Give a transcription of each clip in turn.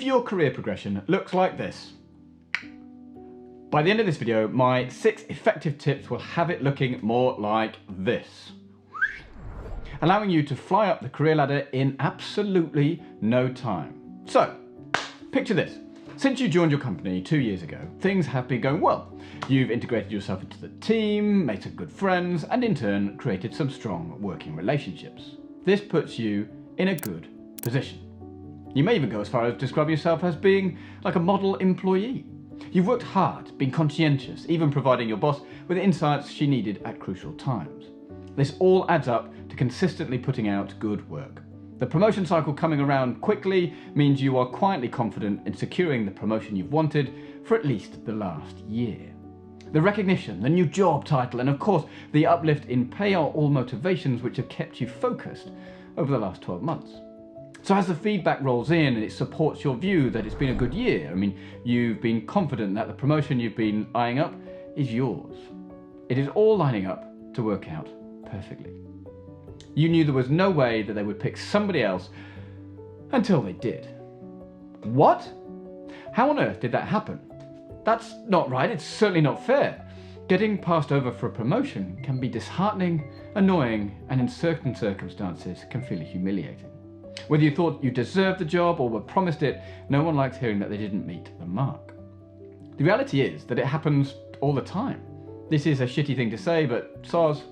If your career progression looks like this, by the end of this video, my 6 effective tips will have it looking more like this, allowing you to fly up the career ladder in absolutely no time. So, picture this. Since you joined your company 2 years ago, things have been going well. You've integrated yourself into the team, made some good friends, and in turn created some strong working relationships. This puts you in a good position. You may even go as far as describe yourself as being like a model employee. You've worked hard, been conscientious, even providing your boss with the insights she needed at crucial times. This all adds up to consistently putting out good work. The promotion cycle coming around quickly means you are quietly confident in securing the promotion you've wanted for at least the last year. The recognition, the new job title, and of course the uplift in pay are all motivations which have kept you focused over the last 12 months. So as the feedback rolls in and it supports your view that it's been a good year, you've been confident that the promotion you've been eyeing up is yours. It is all lining up to work out perfectly. You knew there was no way that they would pick somebody else until they did. What? How on earth did that happen? That's not right, it's certainly not fair. Getting passed over for a promotion can be disheartening, annoying, and in certain circumstances can feel humiliating. Whether you thought you deserved the job or were promised it, no one likes hearing that they didn't meet the mark. The reality is that it happens all the time. This is a shitty thing to say, but soz,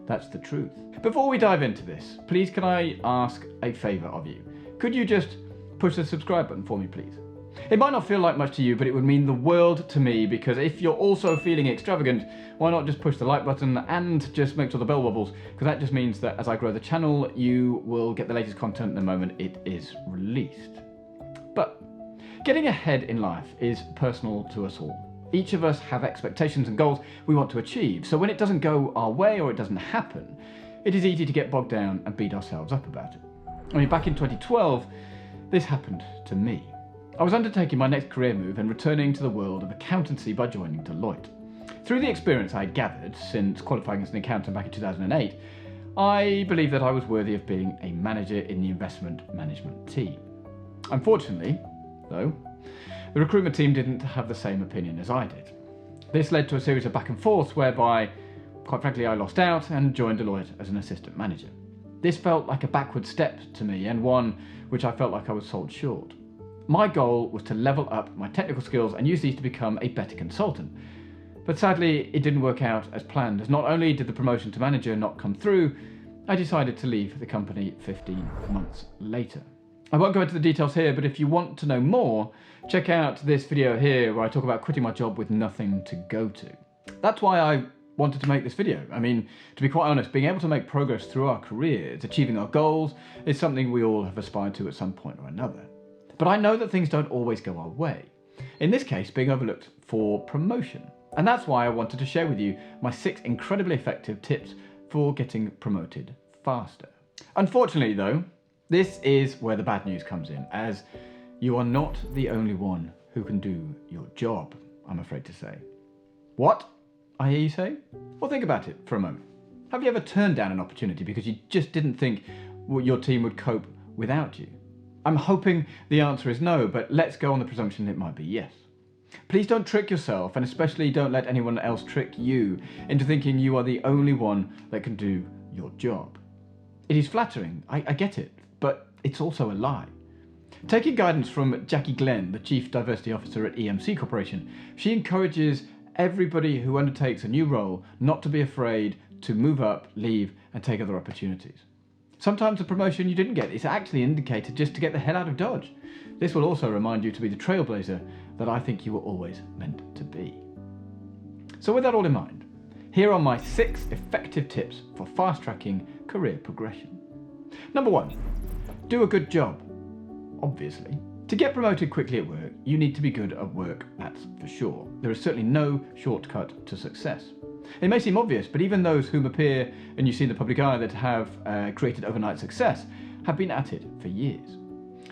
that's the truth. Before we dive into this, please can I ask a favour of you? Could you just push the subscribe button for me, please? It might not feel like much to you, but it would mean the world to me, because if you're also feeling extravagant, why not just push the like button and just make sure the bell wobbles, because that just means that as I grow the channel, you will get the latest content the moment it is released. But getting ahead in life is personal to us all. Each of us have expectations and goals we want to achieve, so when it doesn't go our way or it doesn't happen, it is easy to get bogged down and beat ourselves up about it. Back in 2012, this happened to me. I was undertaking my next career move and returning to the world of accountancy by joining Deloitte. Through the experience I had gathered since qualifying as an accountant back in 2008, I believed that I was worthy of being a manager in the investment management team. Unfortunately, though, the recruitment team didn't have the same opinion as I did. This led to a series of back and forths whereby, quite frankly, I lost out and joined Deloitte as an assistant manager. This felt like a backward step to me and one which I felt like I was sold short. My goal was to level up my technical skills and use these to become a better consultant. But sadly, it didn't work out as planned, as not only did the promotion to manager not come through, I decided to leave the company 15 months later. I won't go into the details here, but if you want to know more, check out this video here where I talk about quitting my job with nothing to go to. That's why I wanted to make this video. To be quite honest, being able to make progress through our careers, achieving our goals, is something we all have aspired to at some point or another. But I know that things don't always go our way. In this case, being overlooked for promotion. And that's why I wanted to share with you my 6 incredibly effective tips for getting promoted faster. Unfortunately though, this is where the bad news comes in, as you are not the only one who can do your job, I'm afraid to say. What? I hear you say? Well, think about it for a moment. Have you ever turned down an opportunity because you just didn't think your team would cope without you? I'm hoping the answer is no, but let's go on the presumption it might be yes. Please don't trick yourself, and especially don't let anyone else trick you into thinking you are the only one that can do your job. It is flattering, I get it, but it's also a lie. Taking guidance from Jackie Glenn, the Chief Diversity Officer at EMC Corporation, she encourages everybody who undertakes a new role not to be afraid to move up, leave, and take other opportunities. Sometimes the promotion you didn't get is actually indicated just to get the hell out of Dodge. This will also remind you to be the trailblazer that I think you were always meant to be. So with that all in mind, here are my 6 effective tips for fast-tracking career progression. Number 1, do a good job. Obviously. To get promoted quickly at work, you need to be good at work, that's for sure. There is certainly no shortcut to success. It may seem obvious, but even those whom appear and you see in the public eye that have created overnight success have been at it for years.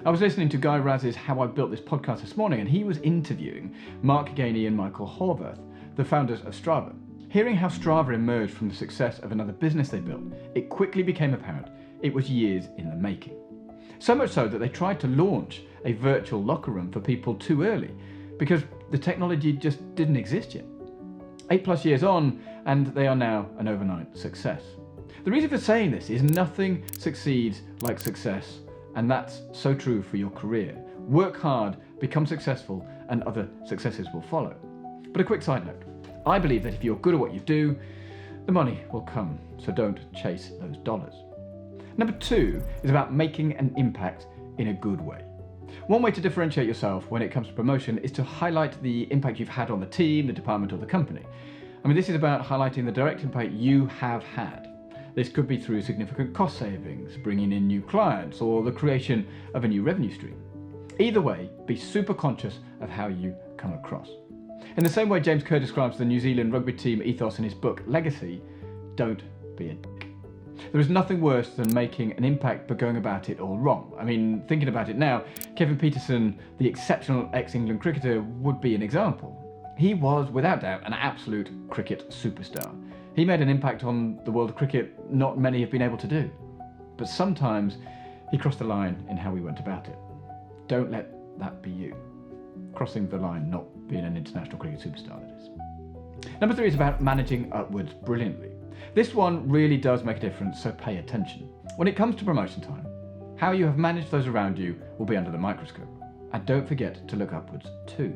I was listening to Guy Raz's How I Built This podcast this morning, and he was interviewing Mark Gainey and Michael Horvath, the founders of Strava. Hearing how Strava emerged from the success of another business they built, it quickly became apparent it was years in the making. So much so that they tried to launch a virtual locker room for people too early because the technology just didn't exist yet. 8+ years on, and they are now an overnight success. The reason for saying this is nothing succeeds like success, and that's so true for your career. Work hard, become successful, and other successes will follow. But a quick side note, I believe that if you're good at what you do, the money will come, so don't chase those dollars. Number 2 is about making an impact in a good way. One way to differentiate yourself when it comes to promotion is to highlight the impact you've had on the team, the department, or the company. I mean, this is about highlighting the direct impact you have had. This could be through significant cost savings, bringing in new clients, or the creation of a new revenue stream. Either way, be super conscious of how you come across. In the same way James Kerr describes the New Zealand rugby team ethos in his book Legacy, don't be a dick. There is nothing worse than making an impact but going about it all wrong. I mean, thinking about it now, Kevin Pietersen, the exceptional ex-England cricketer, would be an example. He was, without doubt, an absolute cricket superstar. He made an impact on the world of cricket not many have been able to do. But sometimes he crossed the line in how he went about it. Don't let that be you. Crossing the line, not being an international cricket superstar, that is. Number 3 is about managing upwards brilliantly. This one really does make a difference, so pay attention. When it comes to promotion time, how you have managed those around you will be under the microscope. And don't forget to look upwards too.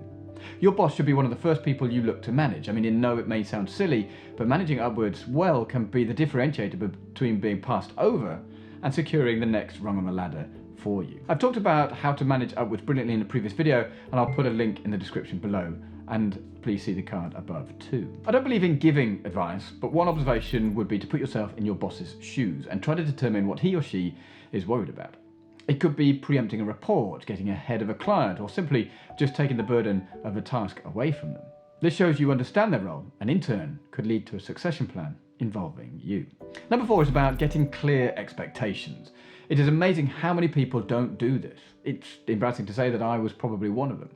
Your boss should be one of the first people you look to manage. I mean, it may sound silly, but managing upwards well can be the differentiator between being passed over and securing the next rung on the ladder for you. I've talked about how to manage upwards brilliantly in a previous video, and I'll put a link in the description below, and please see the card above too. I don't believe in giving advice, but one observation would be to put yourself in your boss's shoes and try to determine what he or she is worried about. It could be preempting a report, getting ahead of a client, or simply just taking the burden of a task away from them. This shows you understand their role, and in turn could lead to a succession plan involving you. Number 4 is about getting clear expectations. It is amazing how many people don't do this. It's embarrassing to say that I was probably one of them.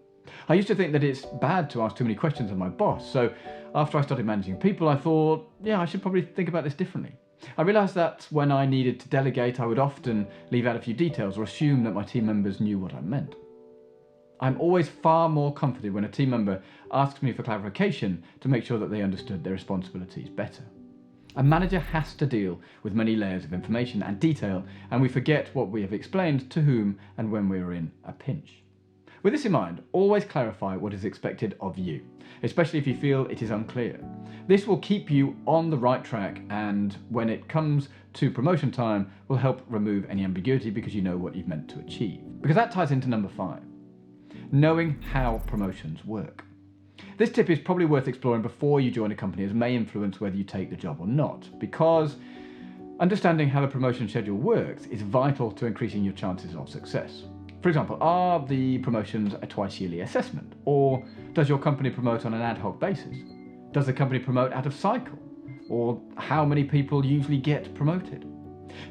I used to think that it's bad to ask too many questions of my boss, so after I started managing people, I thought, yeah, I should probably think about this differently. I realised that when I needed to delegate, I would often leave out a few details or assume that my team members knew what I meant. I'm always far more comforted when a team member asks me for clarification to make sure that they understood their responsibilities better. A manager has to deal with many layers of information and detail, and we forget what we have explained to whom and when we are in a pinch. With this in mind, always clarify what is expected of you, especially if you feel it is unclear. This will keep you on the right track, and when it comes to promotion time, will help remove any ambiguity because you know what you've meant to achieve. Because that ties into number 5, knowing how promotions work. This tip is probably worth exploring before you join a company, as it may influence whether you take the job or not, because understanding how the promotion schedule works is vital to increasing your chances of success. For example, are the promotions a twice-yearly assessment? Or does your company promote on an ad hoc basis? Does the company promote out of cycle? Or how many people usually get promoted?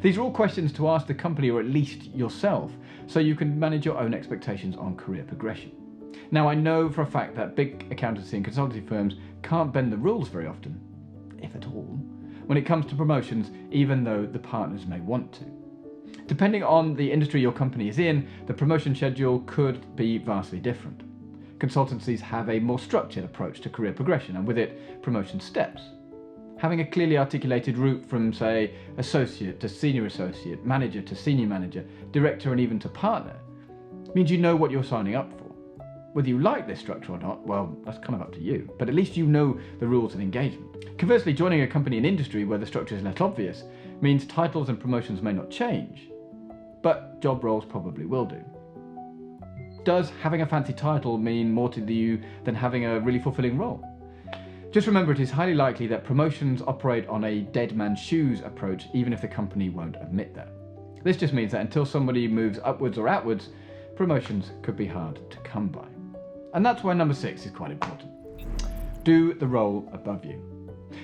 These are all questions to ask the company, or at least yourself, so you can manage your own expectations on career progression. Now, I know for a fact that big accountancy and consultancy firms can't bend the rules very often, if at all, when it comes to promotions, even though the partners may want to. Depending on the industry your company is in, the promotion schedule could be vastly different. Consultancies have a more structured approach to career progression, and with it, promotion steps. Having a clearly articulated route from, say, associate to senior associate, manager to senior manager, director and even to partner, means you know what you're signing up for. Whether you like this structure or not, well, that's kind of up to you, but at least you know the rules of engagement. Conversely, joining a company in industry where the structure is less obvious means titles and promotions may not change, but job roles probably will do. Does having a fancy title mean more to you than having a really fulfilling role? Just remember, it is highly likely that promotions operate on a dead man's shoes approach, even if the company won't admit that. This just means that until somebody moves upwards or outwards, promotions could be hard to come by. And that's why number 6 is quite important. Do the role above you.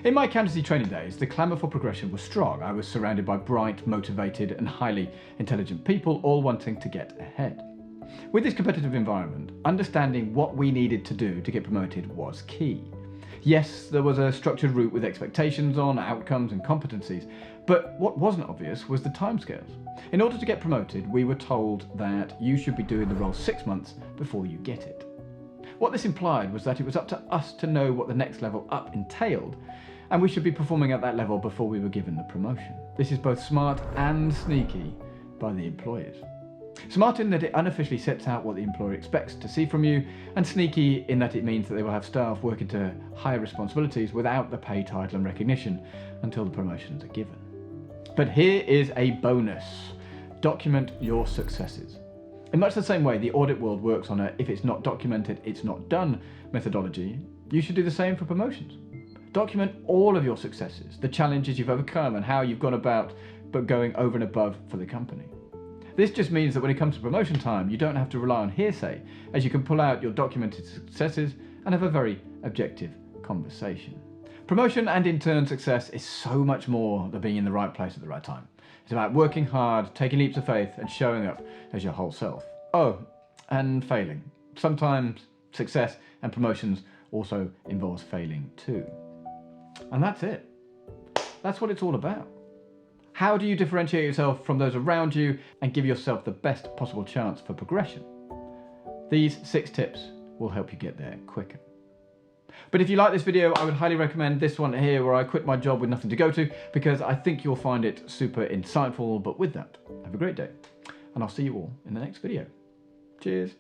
In my accountancy training days, the clamour for progression was strong. I was surrounded by bright, motivated and highly intelligent people, all wanting to get ahead. With this competitive environment, understanding what we needed to do to get promoted was key. Yes, there was a structured route with expectations on outcomes and competencies, but what wasn't obvious was the timescales. In order to get promoted, we were told that you should be doing the role 6 months before you get it. What this implied was that it was up to us to know what the next level up entailed, and we should be performing at that level before we were given the promotion. This is both smart and sneaky by the employers. Smart in that it unofficially sets out what the employer expects to see from you, and sneaky in that it means that they will have staff working to higher responsibilities without the pay, title and recognition until the promotions are given. But here is a bonus. Document your successes. In much the same way the audit world works on a if it's not documented, it's not done methodology, you should do the same for promotions. Document all of your successes, the challenges you've overcome and how you've gone about but going over and above for the company. This just means that when it comes to promotion time, you don't have to rely on hearsay, as you can pull out your documented successes and have a very objective conversation. Promotion and intern success is so much more than being in the right place at the right time. It's about working hard, taking leaps of faith and showing up as your whole self. Oh, and failing. Sometimes success and promotions also involves failing too. And that's it. That's what it's all about. How do you differentiate yourself from those around you and give yourself the best possible chance for progression? These 6 tips will help you get there quicker. But if you like this video, I would highly recommend this one here where I quit my job with nothing to go to, because I think you'll find it super insightful. But with that, have a great day, and I'll see you all in the next video. Cheers.